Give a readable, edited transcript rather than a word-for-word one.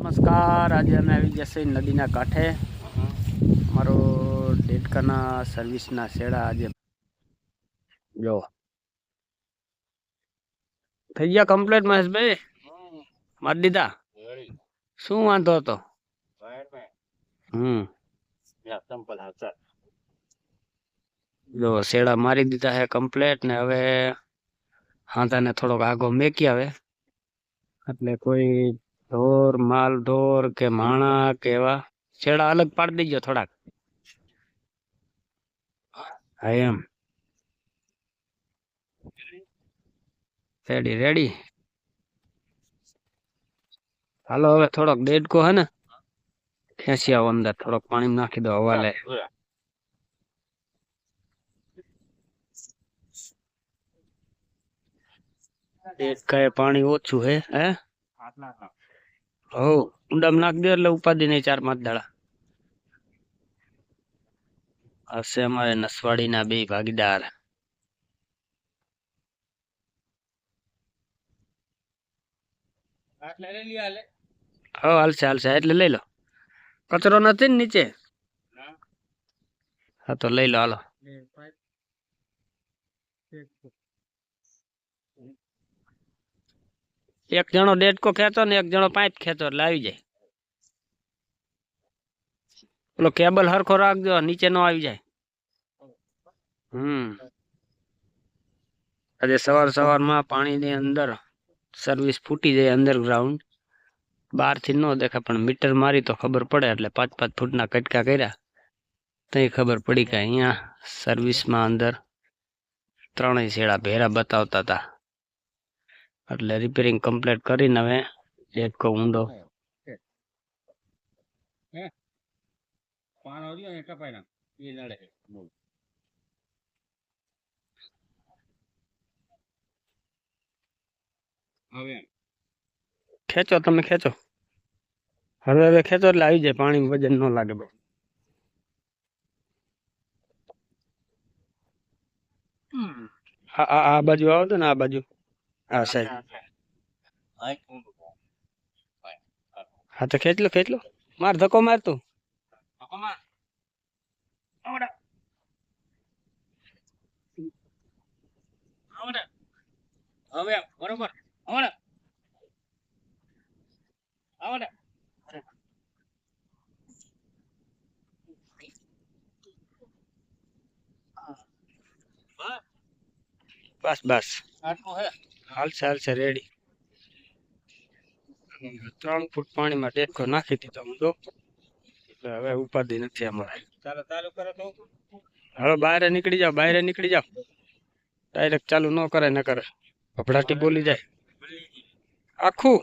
નમસ્કાર, આજે અમે આવી જશે નદીના કાંઠે. મારો ડેડકાના સર્વિસના શેડા આજે જો થઈ ગયા કમ્પ્લીટ. મહેશભાઈ મારી દીધા. શું વાંધો હતો? જો શેડા મારી દીધા હે કમ્પ્લીટ ને હવે હાંધાને થોડોક આગો મેકી આવે એટલે કોઈ ઢોર માલ ઢોર કે માણા કે એવા શેડા અલગ પાડી દેજો થોડાક. હા એમ રેડી રેડી. હાલો હવે થોડોક દેડકો હે ને ખેંચી આવો અંદર, થોડોક પાણી નાખી દો હવાલે. દેડકાએ પાણી ઓછું હે હે હો ઊંડામ નાખ દો એટલે ઉપાધિ નહીં 4-5 દાડા. હશે અમારે નસવાડીના 2 ભાગીદાર. હા હાલશે હાલશે એટલે લઈ લો. કચરો નથી ને નીચે? હા તો લઈ લો હાલો. એક જણો ડેડકો ખેંચો ને એક જણો પાઇપ ખેંચો એટલે આવી જાય. પેલો કેબલ હરખો રાખજો, નીચે નો આવી જાય. આજે સવારમાં પાણીની અંદર સર્વિસ ફૂટી જાય અંડરગ્રાઉન્ડ. બહારથી ન દેખાય પણ મીટર મારી તો ખબર પડે એટલે 5-5 ફૂટના કટકા કર્યા તો ખબર પડી કે અહીંયા સર્વિસમાં અંદર 3 શેડા ભેરા બતાવતા હતા એટલે રિપેરિંગ કમ્પ્લીટ કરીને હવે ડેડકો ઊંડો ખેંચો. તમે ખેંચો હવે ખેંચો એટલે આવી જાય. પાણી વજન ન લાગે બહુ. આ બાજુ આવો તો ને, આ બાજુ આ સાઈડ. હા તો ખેંચ લો માર ધક્કો માર તું. હવે બરોબર બસ હાલશે રેડી. 3 ફૂટ પાણીમાં ડેડકો નાખી દીધો હું તો. હવે ઉપાધિ નથી અમારે. હવે બહાર નીકળી જાવ ડાયરેક્ટ ચાલુ ન કરે ન કરે ભભડાટી બોલી જાય આખું.